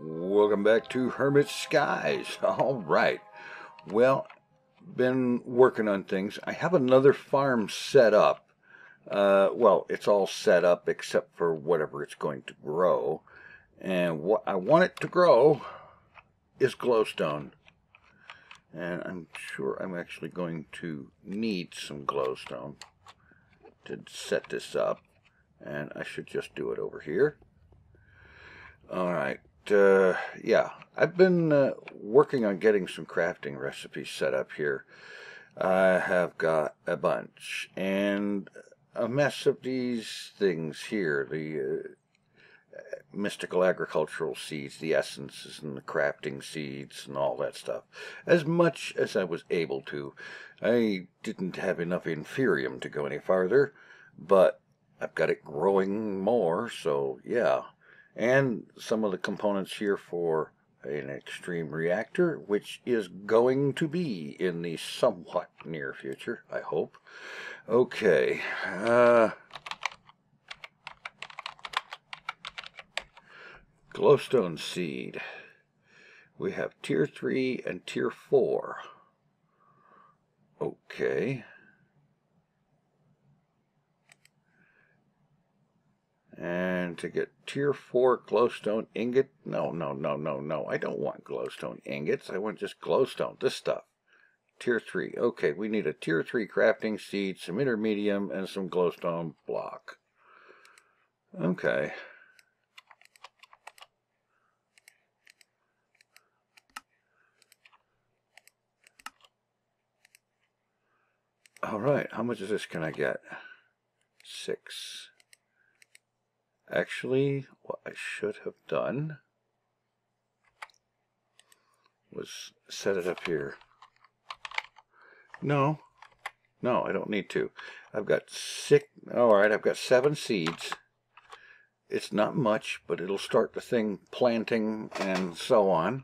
Welcome back to Hermit Skies. All right. Well, been working on things. I have another farm set up. Well, it's all set up except for whatever it's going to grow. And what I want it to grow is glowstone. And I'm sure I'm actually going to need some glowstone to set this up. And I should just do it over here. All right. Yeah, I've been working on getting some crafting recipes set up here. I have got a bunch and a mess of these things here, the mystical agricultural seeds, the essences and the crafting seeds and all that stuff. As much as I was able to. I didn't have enough inferium to go any farther, but I've got it growing more, so yeah. And some of the components here for an extreme reactor, which is going to be in the somewhat near future, I hope. Okay. Glowstone seed. We have tier 3 and tier 4. Okay. And to get tier 4 glowstone ingot, no, I don't want glowstone ingots. I want just glowstone, this stuff. Tier 3, okay, we need a tier 3 crafting seed, some intermedium, and some glowstone block. Okay. Alright, how much of this can I get? 6. Actually, what I should have done was set it up here. No, I don't need to. I've got 6, alright, I've got 7 seeds. It's not much, but it'll start the thing planting and so on.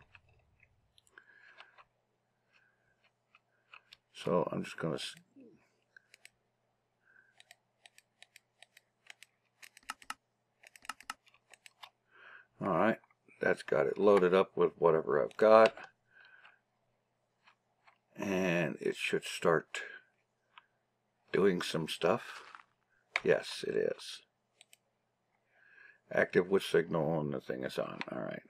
So I'm just going to... Alright, that's got it loaded up with whatever I've got. And it should start doing some stuff. Yes, it is. Active with signal and the thing is on. Alright.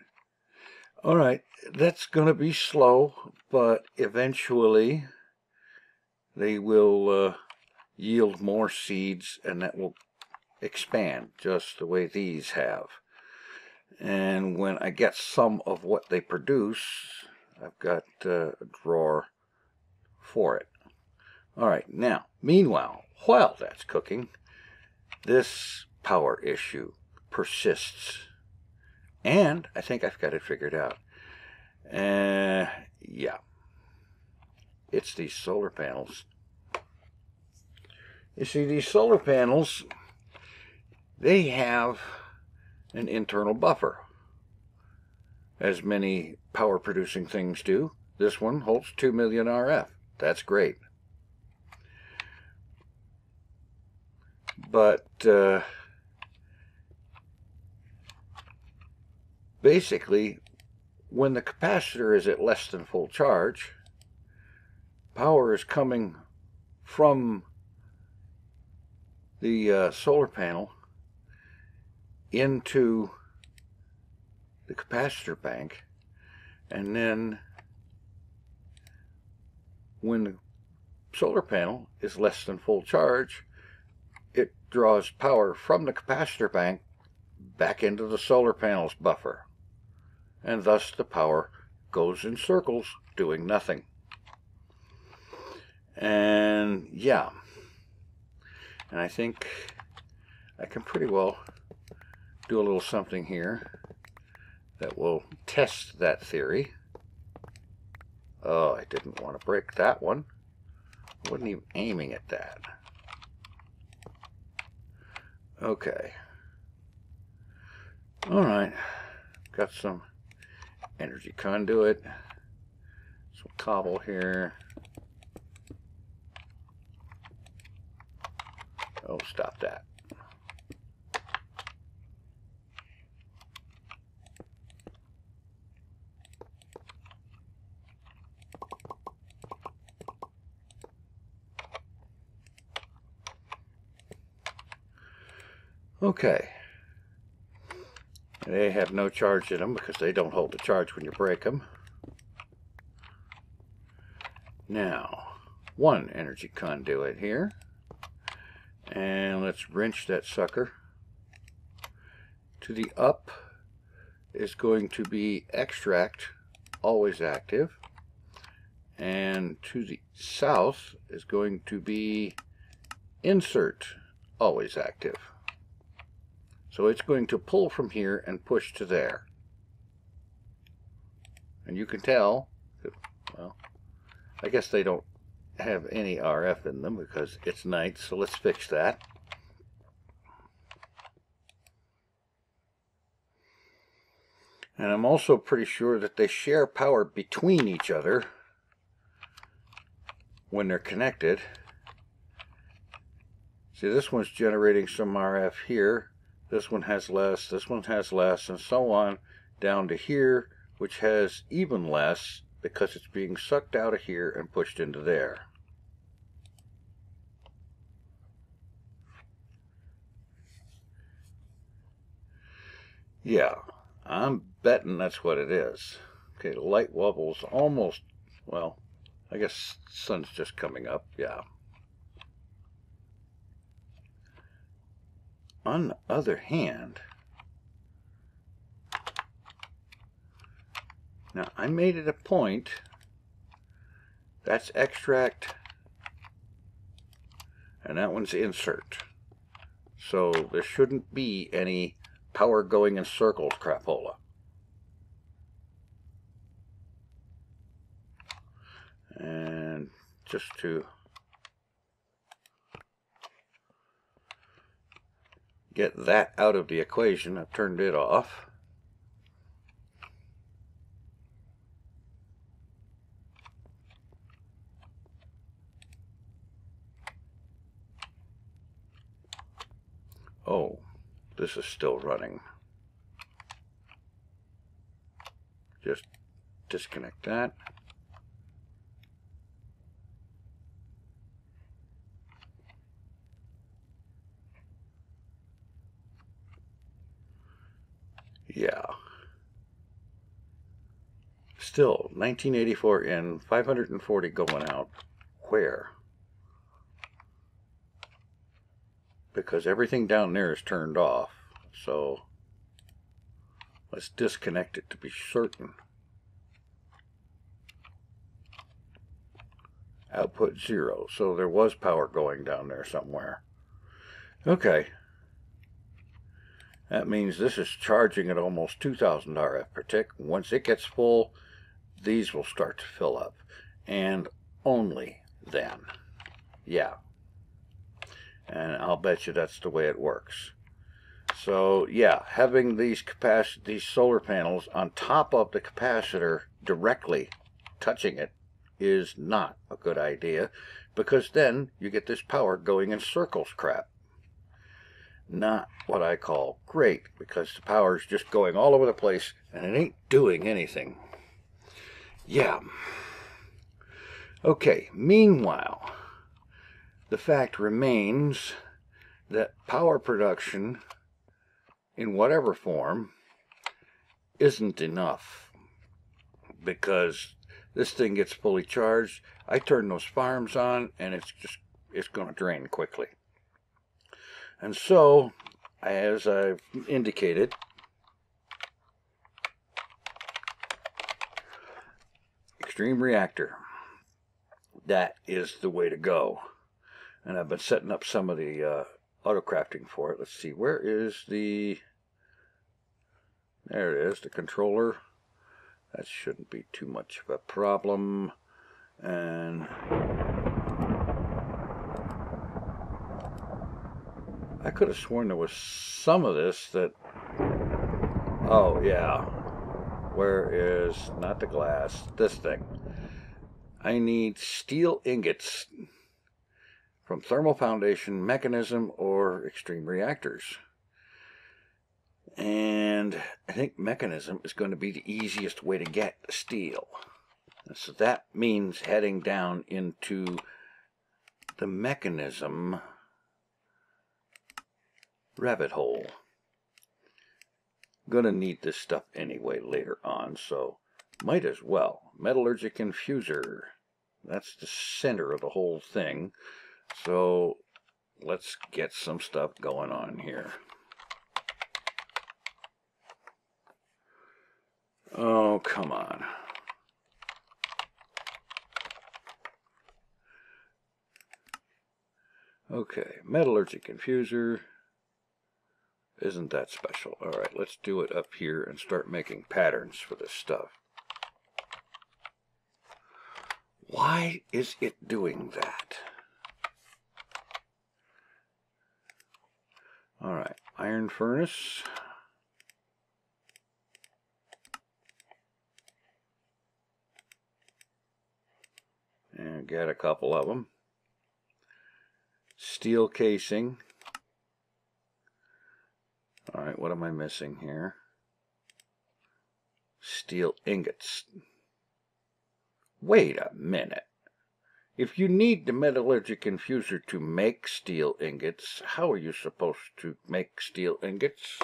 Alright, that's going to be slow, but eventually they will yield more seeds and that will expand just the way these have. And when I get some of what they produce, I've got a drawer for it. Alright, now, meanwhile, while that's cooking, this power issue persists. And I think I've got it figured out. Yeah. It's these solar panels. You see, these solar panels, they have an internal buffer, as many power producing things do. This one holds 2 million RF. That's great. But basically, when the capacitor is at less than full charge, power is coming from the solar panel into the capacitor bank, and then when the solar panel is less than full charge, it draws power from the capacitor bank back into the solar panel's buffer, and thus the power goes in circles doing nothing. And yeah, and I think I can pretty well do a little something here that will test that theory. Oh, I didn't want to break that one. I wasn't even aiming at that. Okay. Alright. Got some energy conduit. Some cobble here. Oh, stop that. Okay. They have no charge in them because they don't hold the charge when you break them. Now, one energy conduit here. And let's wrench that sucker. To the up is going to be extract, always active. And to the south is going to be insert, always active. So it's going to pull from here and push to there. And you can tell, well, I guess they don't have any RF in them because it's night, so let's fix that. And I'm also pretty sure that they share power between each other when they're connected. See, this one's generating some RF here. This one has less, this one has less, and so on down to here, which has even less because it's being sucked out of here and pushed into there. Yeah, I'm betting that's what it is. Okay, the light wobble's almost, well, I guess sun's just coming up, yeah. On the other hand, now I made it a point, that's extract, and that one's insert. So there shouldn't be any power going in circles crapola. And just to get that out of the equation, I've turned it off. Oh, this is still running. Just disconnect that. Yeah. Still, 1984 in, 540 going out. Where? Because everything down there is turned off. So let's disconnect it to be certain. Output 0. So there was power going down there somewhere. Okay. That means this is charging at almost 2,000 RF per tick. Once it gets full, these will start to fill up. And only then. Yeah. And I'll bet you that's the way it works. So yeah, having these solar panels on top of the capacitor directly touching it is not a good idea, because then you get this power going in circles crap. Not what I call great, because the power is just going all over the place and it ain't doing anything. Yeah. Okay, meanwhile, the fact remains that power production in whatever form isn't enough, because this thing gets fully charged. I turn those farms on and it's going to drain quickly. And so, as I've indicated, Extreme Reactor, that is the way to go. And I've been setting up some of the auto crafting for it. Let's see, where is the, there it is, the controller. That shouldn't be too much of a problem. And I could have sworn there was some of this that, oh yeah, where is, not the glass, this thing. I need steel ingots from Thermal Foundation, Mekanism, or Extreme Reactors. And I think Mekanism is going to be the easiest way to get steel. So that means heading down into the Mekanism rabbit hole. Gonna need this stuff anyway later on, so might as well. Metallurgic infuser. That's the center of the whole thing. So let's get some stuff going on here. Oh, come on. Okay, metallurgic infuser. Isn't that special? Alright, let's do it up here and start making patterns for this stuff. Why is it doing that? Alright, iron furnace. And got a couple of them. Steel casing. Alright, what am I missing here? Steel ingots. Wait a minute. If you need the metallurgic infuser to make steel ingots, how are you supposed to make steel ingots?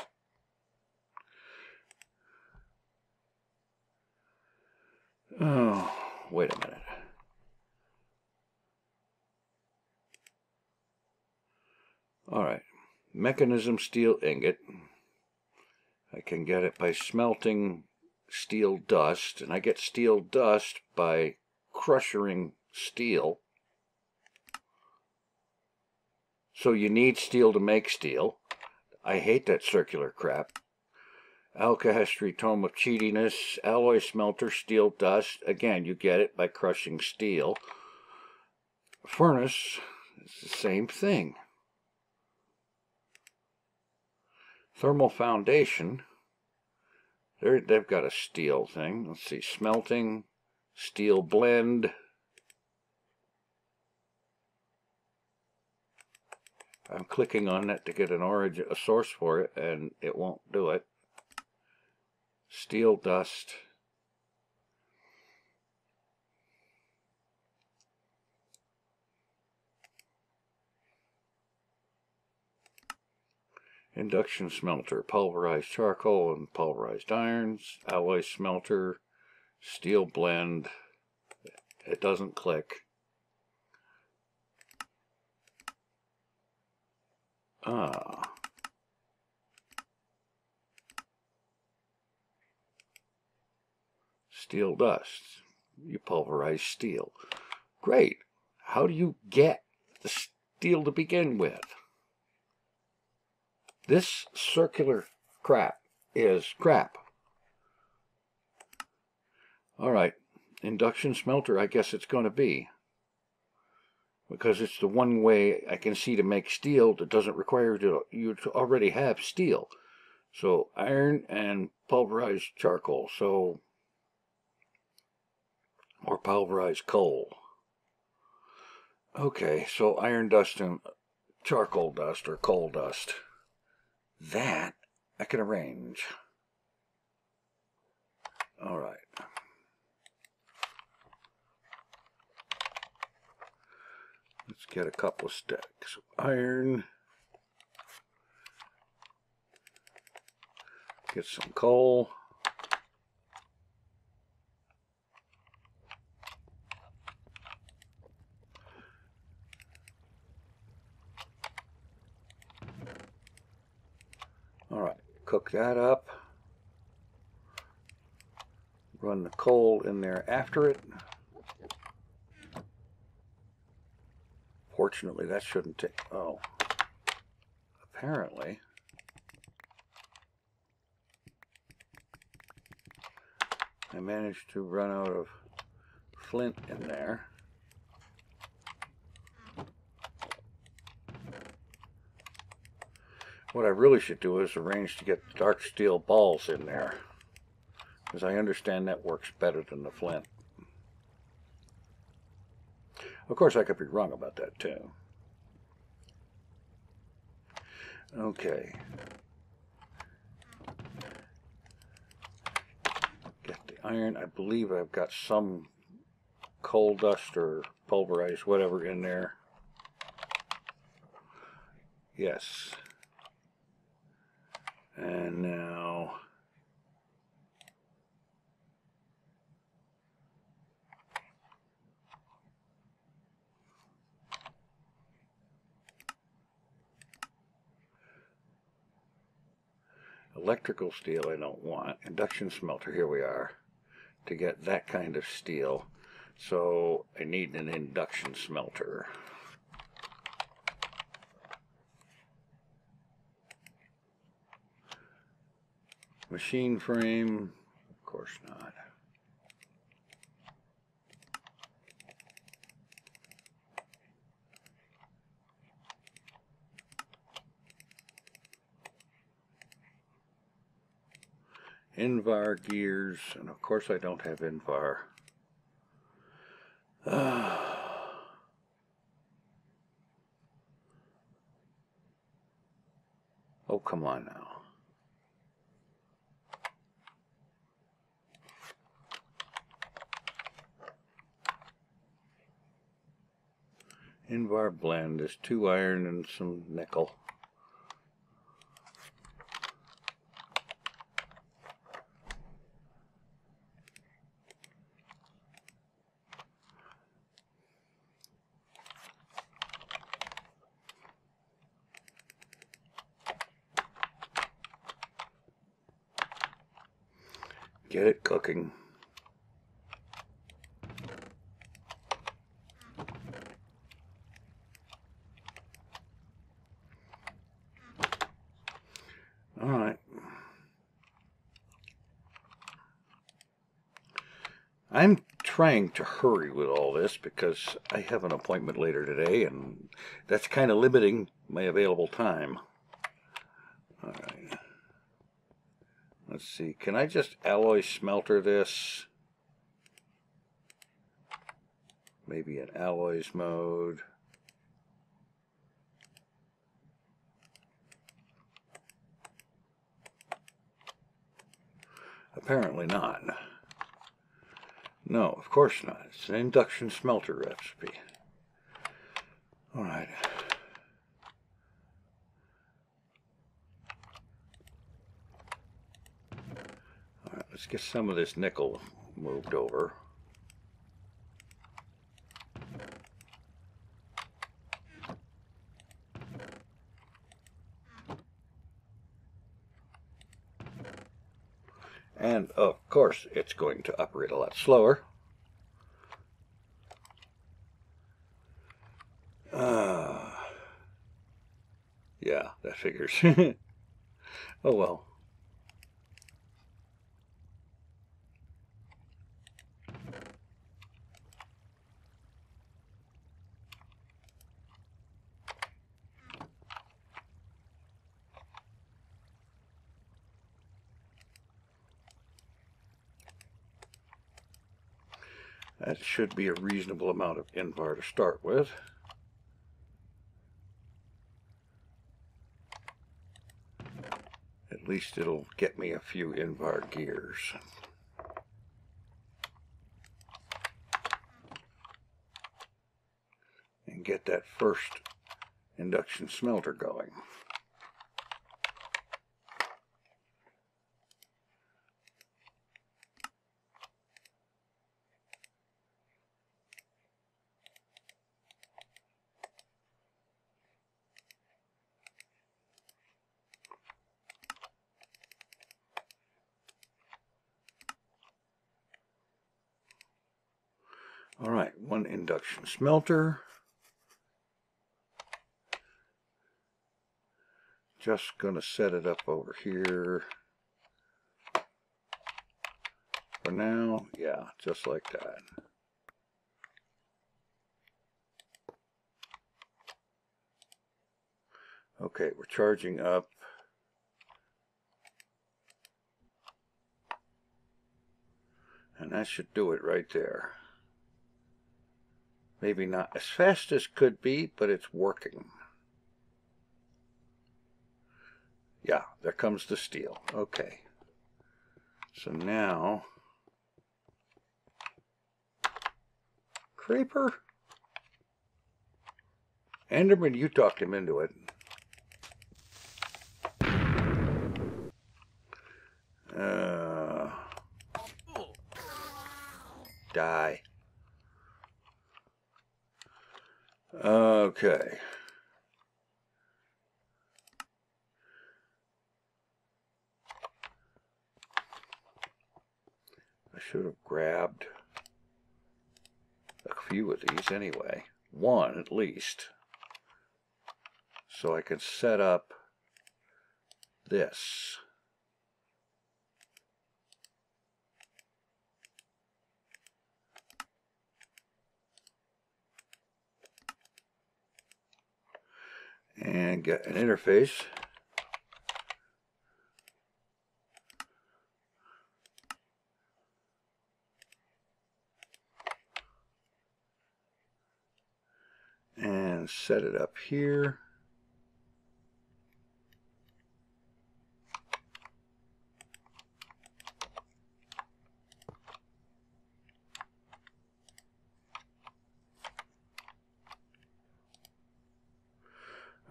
Oh, wait a minute. Alright, Mekanism steel ingot. I can get it by smelting steel dust, and I get steel dust by crushing steel. So you need steel to make steel. I hate that circular crap. Alkahestry tome of cheatiness, alloy smelter, steel dust. Again, you get it by crushing steel. Furnace, it's the same thing. Thermal foundation, they've got a steel thing. Let's see, smelting, steel blend. I'm clicking on that to get an origin, a source for it, and it won't do it. Steel dust. Induction smelter, pulverized charcoal and pulverized irons. Alloy smelter, steel blend. It doesn't click. Steel dust. You pulverize steel. Great. How do you get the steel to begin with? This circular crap is crap. Alright, induction smelter, I guess it's going to be. Because it's the one way I can see to make steel that doesn't require you to already have steel. So iron and pulverized charcoal. So, or pulverized coal. Okay, so iron dust and charcoal dust or coal dust. That I can arrange. Alright. Let's get a couple of stacks of iron. Get some coal. Alright, cook that up. Run the coal in there after it. Fortunately, that shouldn't take... Oh. Apparently. I managed to run out of flint in there. What I really should do is arrange to get dark steel balls in there, because I understand that works better than the flint. Of course, I could be wrong about that too. Okay. Get the iron. I believe I've got some coal dust or pulverized whatever in there. Yes. And now electrical steel I don't want. Induction smelter, here we are, to get that kind of steel. So I need an induction smelter. Machine frame, of course not. Invar gears, and of course I don't have Invar. Oh, come on now. Invar blend is 2 iron and some nickel. Get it cooking. All right. I'm trying to hurry with all this because I have an appointment later today, and that's kind of limiting my available time. All right. Let's see, can I just alloy smelter this? Maybe in alloys mode. Apparently not. No, of course not. It's an induction smelter recipe. All right. Let's get some of this nickel moved over. And of course, it's going to operate a lot slower. Yeah, that figures. Oh well. That should be a reasonable amount of Invar to start with. At least it'll get me a few Invar gears. And get that first induction smelter going. All right, 1 induction smelter. Just going to set it up over here. For now, yeah, just like that. Okay, we're charging up. And that should do it right there. Maybe not as fast as could be, but it's working. Yeah, there comes the steel. Okay. So now, Creeper? Enderman, you talked him into it. Die. Okay. I should have grabbed a few of these anyway. One at least. So I can set up this. And get an interface. And set it up here.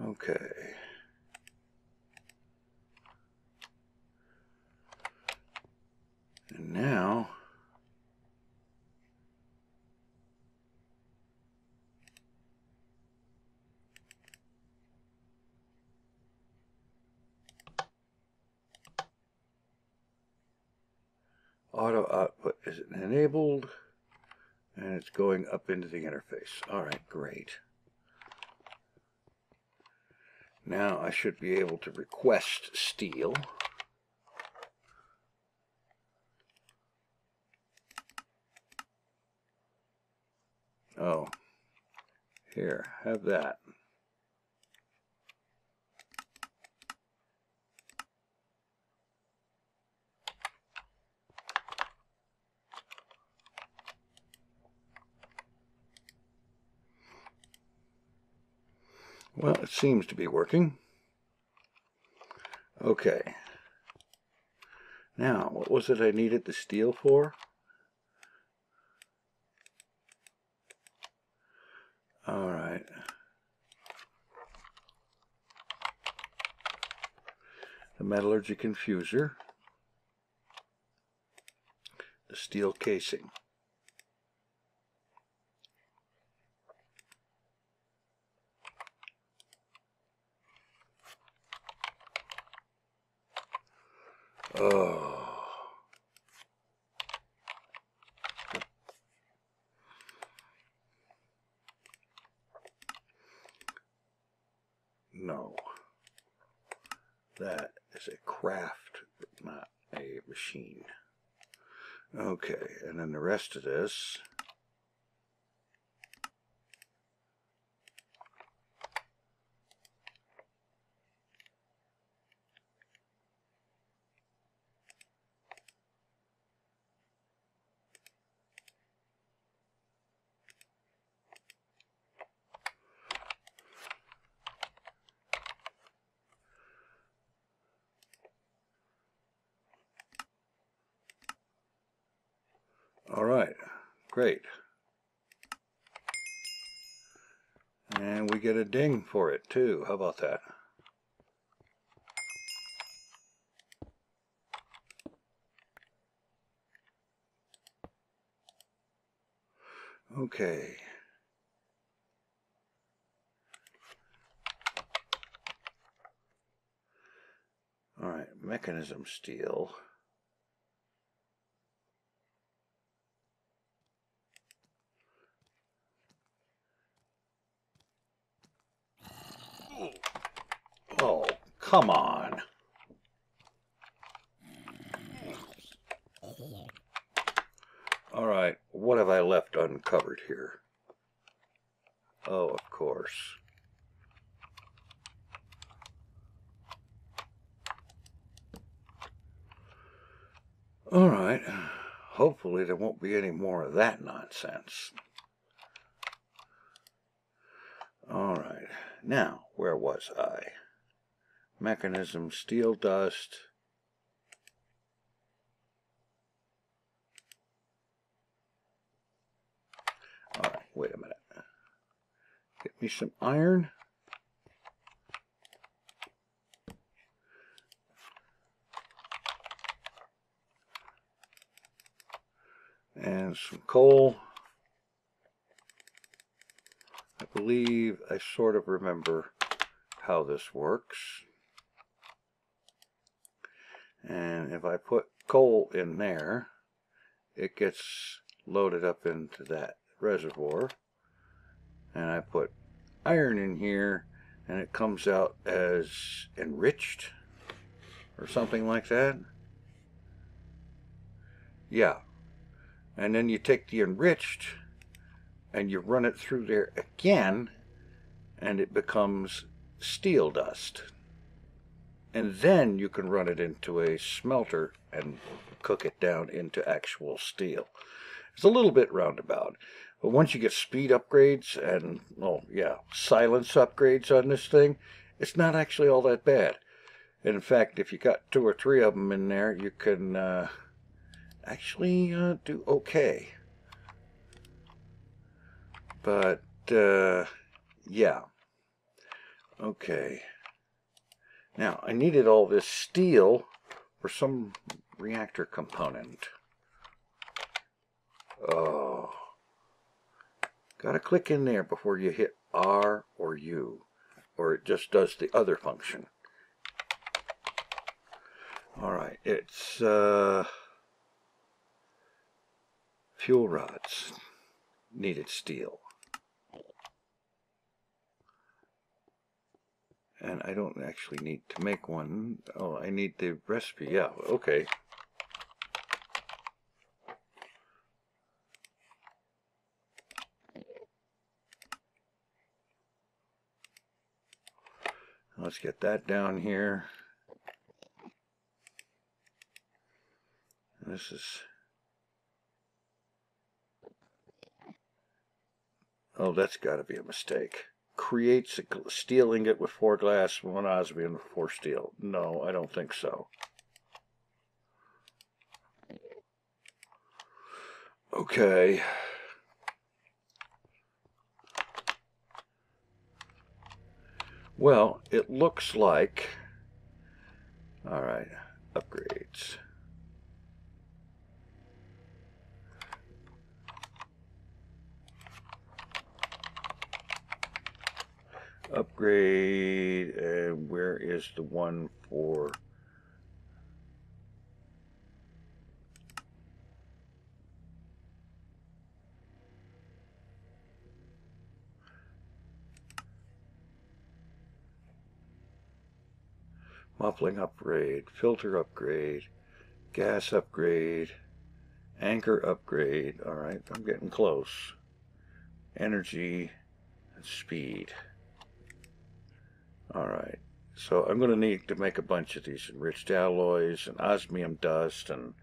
Okay. And now auto output is enabled, and it's going up into the interface. All right, great. Now I should be able to request steel. Oh, here, have that. Well, it seems to be working. Okay. Now, what was it I needed the steel for? All right. The metallurgy confuser. The steel casing. Oh. No. That is a craft, not a machine. Okay, and then the rest of this. All right, great. And we get a ding for it too. How about that? Okay. All right, mechanism steel. Oh, come on. All right, what have I left uncovered here? Oh, of course. All right, hopefully there won't be any more of that nonsense. All right, now, where was I? Mechanism, steel dust. All right, wait a minute. Get me some iron. and some coal. I believe I sort of remember how this works. And if I put coal in there, it gets loaded up into that reservoir. And I put iron in here, and it comes out as enriched or something like that. Yeah. And then you take the enriched and you run it through there again, and it becomes steel dust. And then you can run it into a smelter and cook it down into actual steel. It's a little bit roundabout, but once you get speed upgrades and, oh yeah, silence upgrades on this thing, it's not actually all that bad. And in fact, if you got 2 or 3 of them in there, you can actually do okay. But yeah, okay. Now I needed all this steel for some reactor component. Oh, gotta click in there before you hit R or U, or it just does the other function. Alright, it's fuel rods, needed steel. And I don't actually need to make one. Oh, I need the recipe. Yeah, okay. Let's get that down here. This is... oh, that's got to be a mistake. Creates a steel ingot with 4 glass, 1 osmium, 4 steel. No, I don't think so. Okay. Well, it looks like... alright, upgrades. Upgrade, and where is the one for... muffling upgrade, filter upgrade, gas upgrade, anchor upgrade. Alright, I'm getting close. Energy and speed. Alright, so I'm going to need to make a bunch of these enriched alloys and osmium dust, and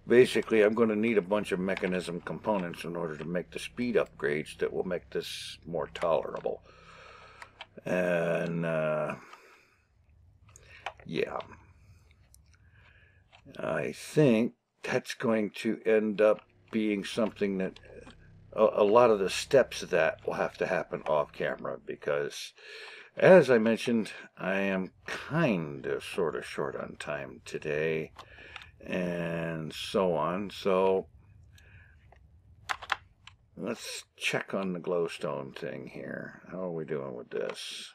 basically I'm going to need a bunch of mechanism components in order to make the speed upgrades that will make this more tolerable. And yeah, I think that's going to end up being something that a lot of the steps of that will have to happen off camera, because as I mentioned, I am kind of sort of short on time today and so on. So let's check on the glowstone thing here. How are we doing with this?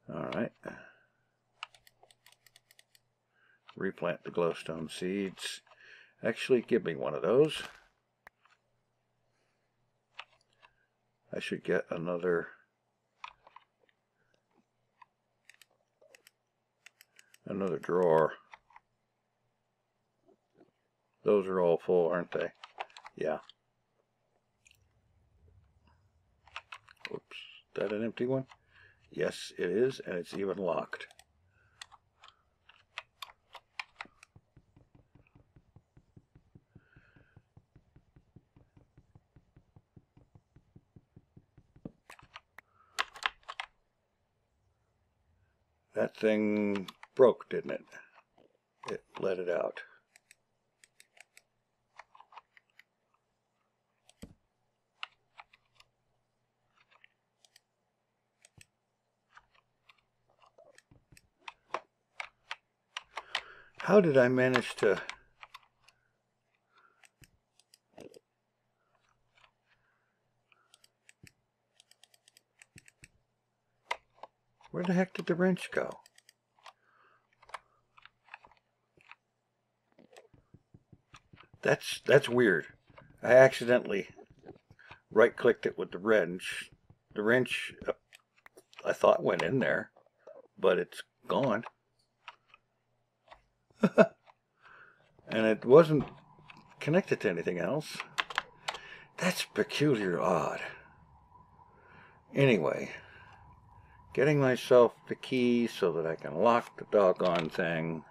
Alright. Replant the glowstone seeds. Actually, give me one of those. I should get another drawer. Those are all full, aren't they? Yeah. Oops. Is that an empty one? Yes, it is, and it's even locked. That thing broke, didn't it? It let it out. How did I manage to... Where the heck did the wrench go? That's weird. I accidentally right-clicked it with the wrench. The wrench, I thought, went in there, but it's gone. And it wasn't connected to anything else. That's peculiar odd. Anyway, getting myself the key so that I can lock the doggone thing.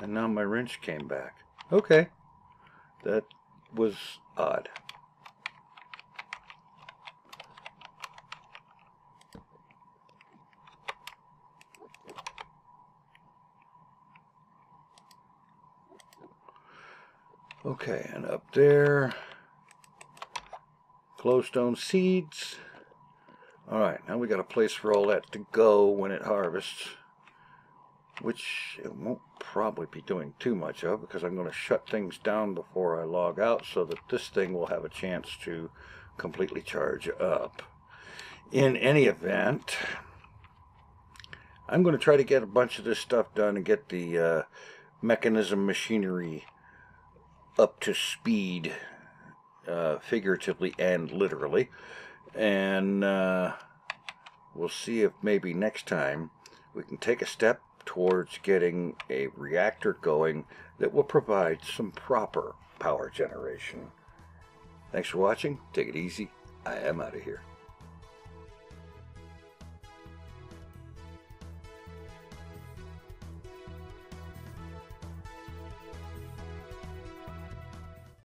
And now my wrench came back. Okay, that was odd. Okay, and up there, glowstone seeds. Alright, now we got a place for all that to go when it harvests, which it won't probably be doing too much of because I'm going to shut things down before I log out so that this thing will have a chance to completely charge up. In any event, I'm going to try to get a bunch of this stuff done and get the Mekanism machinery up to speed, figuratively and literally, and we'll see if maybe next time we can take a step towards getting a reactor going that will provide some proper power generation. Thanks for watching. Take it easy. I am out of here.